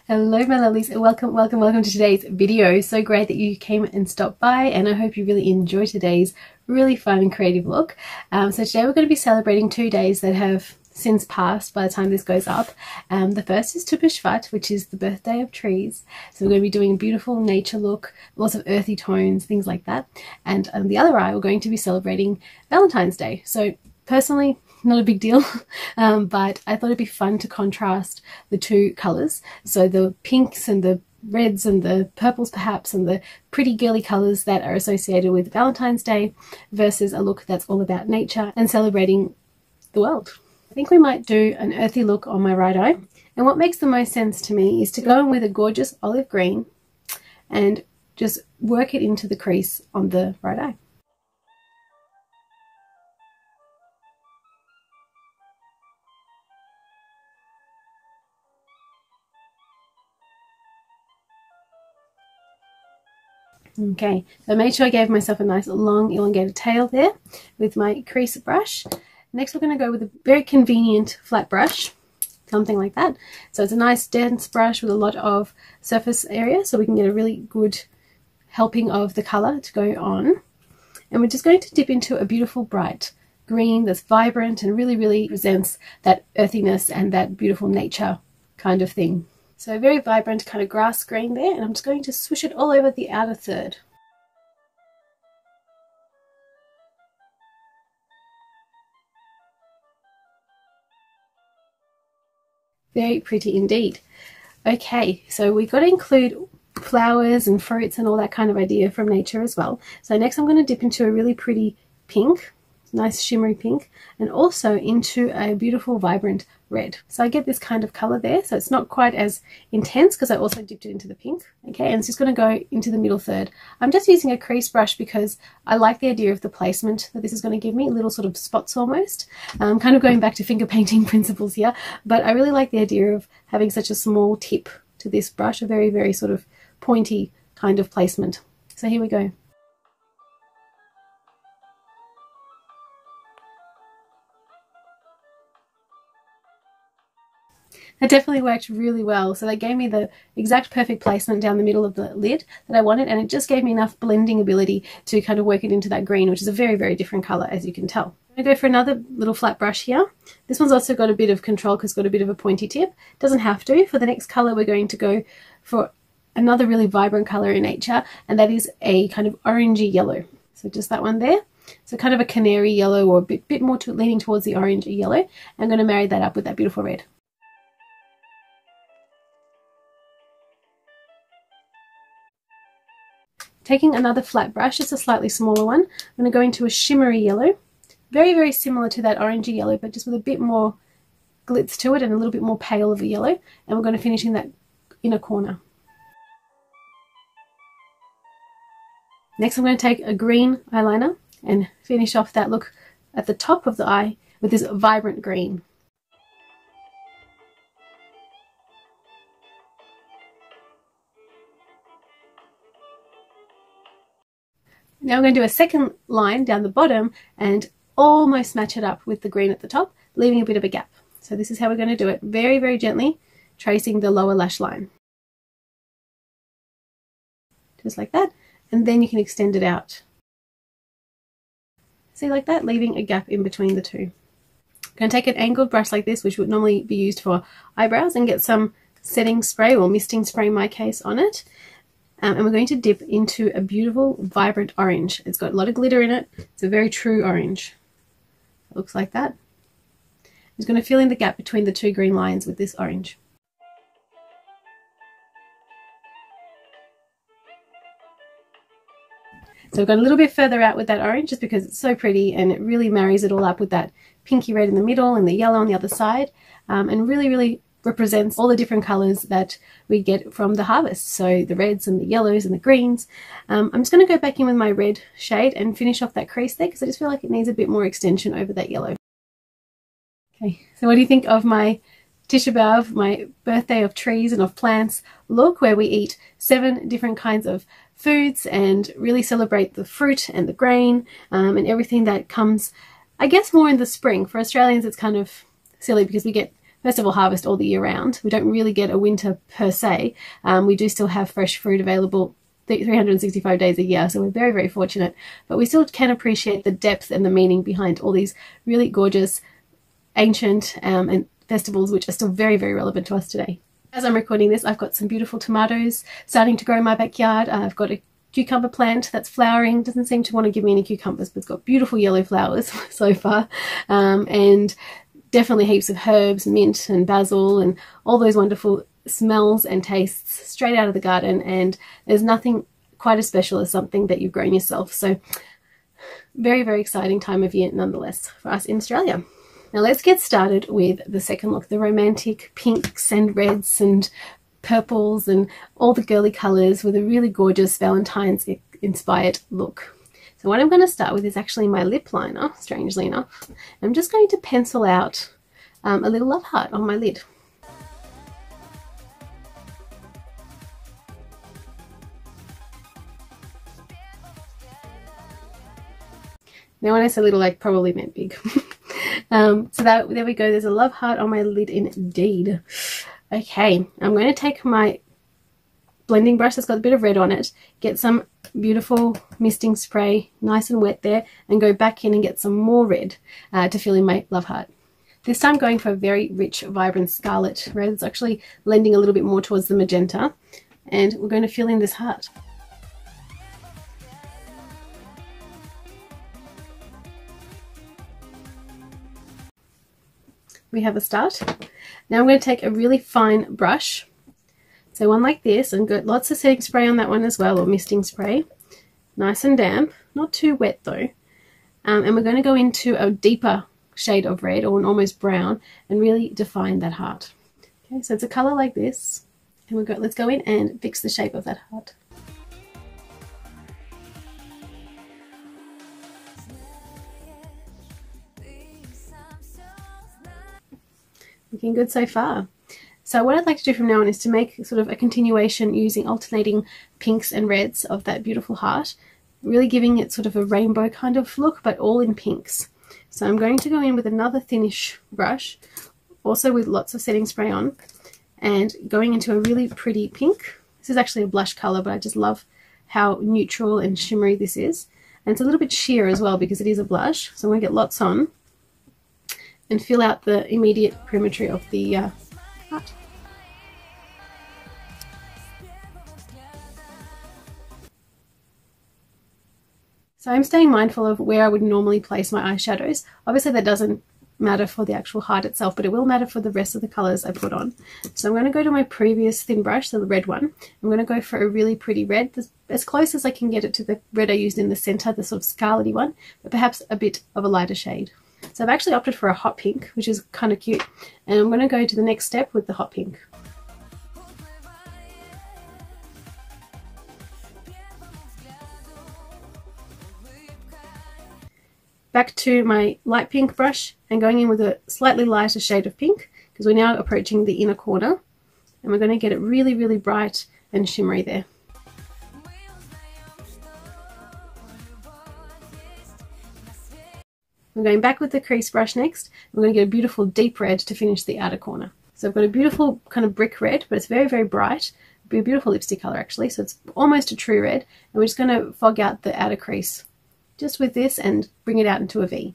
Hello my lovelies, and welcome to today's video. So great that you came and stopped by, and I hope you really enjoy today's really fun and creative look. So today we're going to be celebrating 2 days that have since passed by the time this goes up. The first is Shevat, which is the birthday of trees. So we're going to be doing a beautiful nature look, lots of earthy tones, things like that. And on the other eye, we're going to be celebrating Valentine's Day. So personally, not a big deal, but I thought it'd be fun to contrast the two colours. So the pinks and the reds and the purples perhaps, and the pretty girly colours that are associated with Valentine's Day versus a look that's all about nature and celebrating the world. I think we might do an earthy look on my right eye, and what makes the most sense to me is to go in with a gorgeous olive green and just work it into the crease on the right eye. Okay, so I made sure I gave myself a nice long elongated tail there with my crease brush. Next we're going to go with a very convenient flat brush, something like that. So it's a nice dense brush with a lot of surface area, so we can get a really good helping of the colour to go on. And we're just going to dip into a beautiful bright green that's vibrant and really presents that earthiness and that beautiful nature kind of thing. So a very vibrant kind of grass green there, and I'm just going to swish it all over the outer third. Very pretty indeed. Okay, so we've got to include flowers and fruits and all that kind of idea from nature as well. So next I'm going to dip into a really pretty pink, nice shimmery pink, and also into a beautiful vibrant red. So I get this kind of color there, so it's not quite as intense because I also dipped it into the pink. Okay, and it's just going to go into the middle third. I'm just using a crease brush because I like the idea of the placement that this is going to give me, little sort of spots almost. Kind of going back to finger painting principles here, but I really like the idea of having such a small tip to this brush, a very sort of pointy kind of placement. So here we go. That definitely worked really well. So they gave me the exact perfect placement down the middle of the lid that I wanted, and it just gave me enough blending ability to kind of work it into that green, which is a very different color, as you can tell. I'm going to go for another little flat brush here. This one's also got a bit of control because it's got a bit of a pointy tip. Doesn't have to. For the next color we're going to go for another really vibrant color in nature, and that is a kind of orangey yellow. So just that one there. So kind of a canary yellow, or a bit more leaning towards the orange yellow. I'm going to marry that up with that beautiful red. Taking another flat brush, just a slightly smaller one, I'm going to go into a shimmery yellow, very similar to that orangey yellow, but just with a bit more glitz to it and a little bit more pale of a yellow, and we're going to finish in that inner corner. Next I'm going to take a green eyeliner and finish off that look at the top of the eye with this vibrant green. Now I'm going to do a second line down the bottom and almost match it up with the green at the top, leaving a bit of a gap. So this is how we're going to do it, very gently, tracing the lower lash line. Just like that, and then you can extend it out. See, like that, leaving a gap in between the two. I'm going to take an angled brush like this, which would normally be used for eyebrows, and get some setting spray, or misting spray in my case, on it. And we're going to dip into a beautiful vibrant orange. It's got a lot of glitter in it. It's a very true orange. It looks like that. I'm just going to fill in the gap between the two green lines with this orange. So we've gone a little bit further out with that orange just because it's so pretty, and it really marries it all up with that pinky red in the middle and the yellow on the other side, and really represents all the different colors that we get from the harvest. So the reds and the yellows and the greens. I'm just going to go back in with my red shade and finish off that crease there because I just feel like it needs a bit more extension over that yellow. Okay, so what do you think of my Tisha B'Av, my birthday of trees and of plants look, where we eat 7 different kinds of foods and really celebrate the fruit and the grain and everything that comes I guess more in the spring. For Australians, it's kind of silly because we get festival harvest all the year round. We don't really get a winter per se. We do still have fresh fruit available 365 days a year, so we're very, very fortunate. But we still can appreciate the depth and the meaning behind all these really gorgeous, ancient and festivals, which are still very, very relevant to us today. As I'm recording this, I've got some beautiful tomatoes starting to grow in my backyard. I've got a cucumber plant that's flowering. Doesn't seem to want to give me any cucumbers, but it's got beautiful yellow flowers so far. And definitely heaps of herbs, mint and basil and all those wonderful smells and tastes straight out of the garden. And there's nothing quite as special as something that you've grown yourself. So very, very exciting time of year nonetheless for us in Australia. Now let's get started with the second look, the romantic pinks and reds and purples and all the girly colours with a really gorgeous Valentine's inspired look. So what I'm going to start with is actually my lip liner, strangely enough. I'm just going to pencil out a little love heart on my lid. Now when I say little, I probably meant big. So there we go, there's a love heart on my lid indeed. Okay, I'm going to take my blending brush that's got a bit of red on it, get some beautiful misting spray, nice and wet there, and go back in and get some more red to fill in my love heart. This time going for a very rich, vibrant scarlet red. It's actually lending a little bit more towards the magenta, and we're going to fill in this heart. We have a start. Now I'm going to take a really fine brush, so one like this, and got lots of setting spray on that one as well, or misting spray. Nice and damp, not too wet though. And we're going to go into a deeper shade of red, or an almost brown, and really define that heart. Okay, so it's a colour like this, and let's go in and fix the shape of that heart. Looking good so far. So what I'd like to do from now on is to make sort of a continuation using alternating pinks and reds of that beautiful heart, really giving it sort of a rainbow kind of look, but all in pinks. So I'm going to go in with another thinnish brush, also with lots of setting spray on, and going into a really pretty pink. This is actually a blush colour, but I just love how neutral and shimmery this is. And it's a little bit sheer as well because it is a blush, so I'm going to get lots on and fill out the immediate perimetry of the heart. So I'm staying mindful of where I would normally place my eyeshadows. Obviously that doesn't matter for the actual heart itself, but it will matter for the rest of the colours I put on. So I'm going to go to my previous thin brush, so the red one. I'm going to go for a really pretty red, as close as I can get it to the red I used in the centre, the sort of scarlety one, but perhaps a bit of a lighter shade. So I've actually opted for a hot pink, which is kind of cute, and I'm going to go to the next step with the hot pink. Back to my light pink brush and going in with a slightly lighter shade of pink, because we're now approaching the inner corner, and we're going to get it really, really bright and shimmery there. I'm going back with the crease brush next. We're going to get a beautiful deep red to finish the outer corner. So I've got a beautiful kind of brick red, but it's very, very bright. It'll be a beautiful lipstick colour actually, so it's almost a true red. And we're just going to fog out the outer crease just with this and bring it out into a V.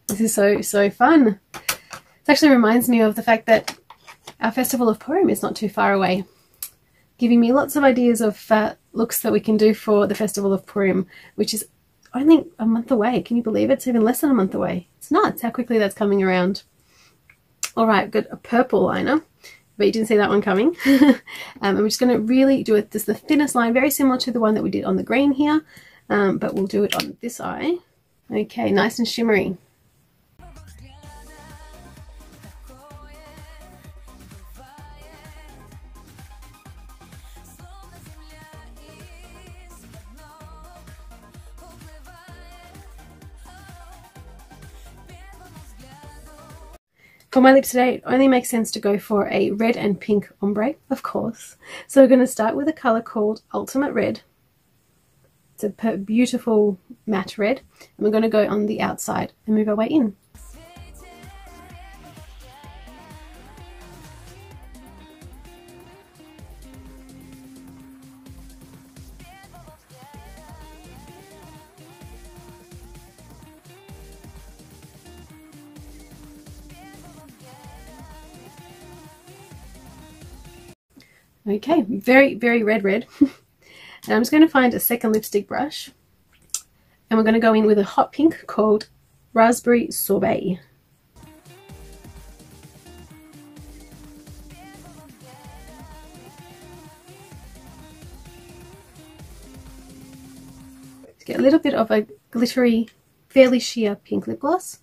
This is so fun. It actually reminds me of the fact that our Festival of Purim is not too far away, giving me lots of ideas of looks that we can do for the Festival of Purim, which is only a month away. Can you believe it? It's even less than a month away. It's nuts how quickly that's coming around. Alright, got a purple liner, but you didn't see that one coming. And we're just going to really do it, this the thinnest line, very similar to the one that we did on the green here, but we'll do it on this eye. Okay, nice and shimmery. For my lips today, it only makes sense to go for a red and pink ombre, of course. So we're going to start with a colour called Ultimate Red. It's a beautiful matte red, and we're going to go on the outside and move our way in. Okay, very, very red. And I'm just going to find a second lipstick brush, and we're going to go in with a hot pink called Raspberry Sorbet. To get a little bit of a glittery, fairly sheer pink lip gloss.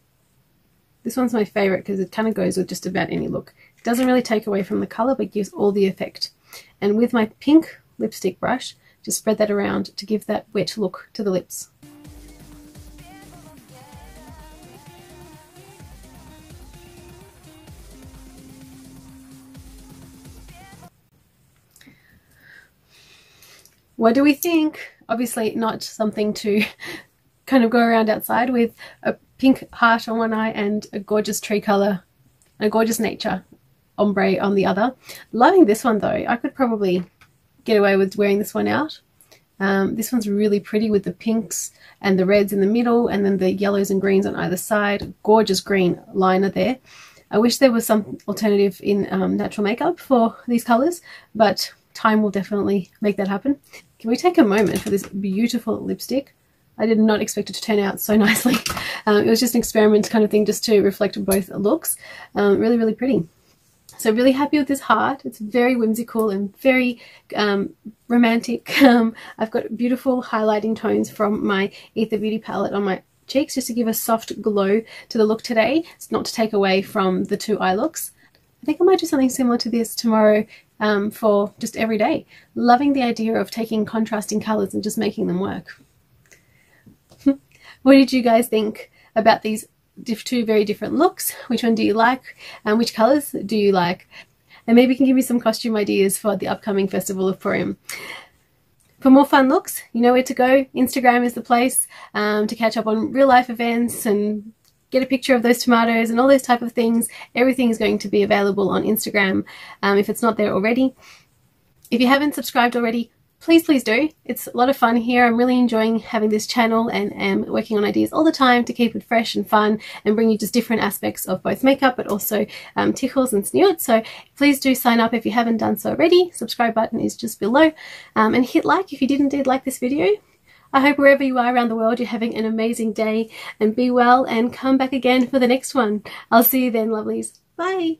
This one's my favourite because it kind of goes with just about any look. It doesn't really take away from the colour, but gives all the effect. And with my pink lipstick brush, just spread that around to give that wet look to the lips. What do we think? Obviously not something to kind of go around outside with a pink heart on one eye and a gorgeous tree colour, a gorgeous nature ombre on the other. Loving this one though. I could probably get away with wearing this one out. This one's really pretty with the pinks and the reds in the middle, and then the yellows and greens on either side. Gorgeous green liner there. I wish there was some alternative in natural makeup for these colours, but time will definitely make that happen. Can we take a moment for this beautiful lipstick? I did not expect it to turn out so nicely. It was just an experiment kind of thing, just to reflect both looks. Really, really pretty. So really happy with this heart. It's very whimsical and very romantic. I've got beautiful highlighting tones from my Ether Beauty palette on my cheeks, just to give a soft glow to the look today. It's not to take away from the two eye looks. I think I might do something similar to this tomorrow for just every day. Loving the idea of taking contrasting colours and just making them work. What did you guys think about these two very different looks? Which one do you like, and which colours do you like? And maybe you can give me some costume ideas for the upcoming Festival of Purim. For more fun looks, you know where to go. Instagram is the place to catch up on real life events and get a picture of those tomatoes and all those type of things. Everything is going to be available on Instagram if it's not there already. If you haven't subscribed already, please do. It's a lot of fun here. I'm really enjoying having this channel and am working on ideas all the time to keep it fresh and fun and bring you just different aspects of both makeup, but also tickles and sneerts. So please do sign up if you haven't done so already. Subscribe button is just below, and hit like if you did like this video. I hope wherever you are around the world you're having an amazing day, and be well and come back again for the next one. I'll see you then, lovelies. Bye.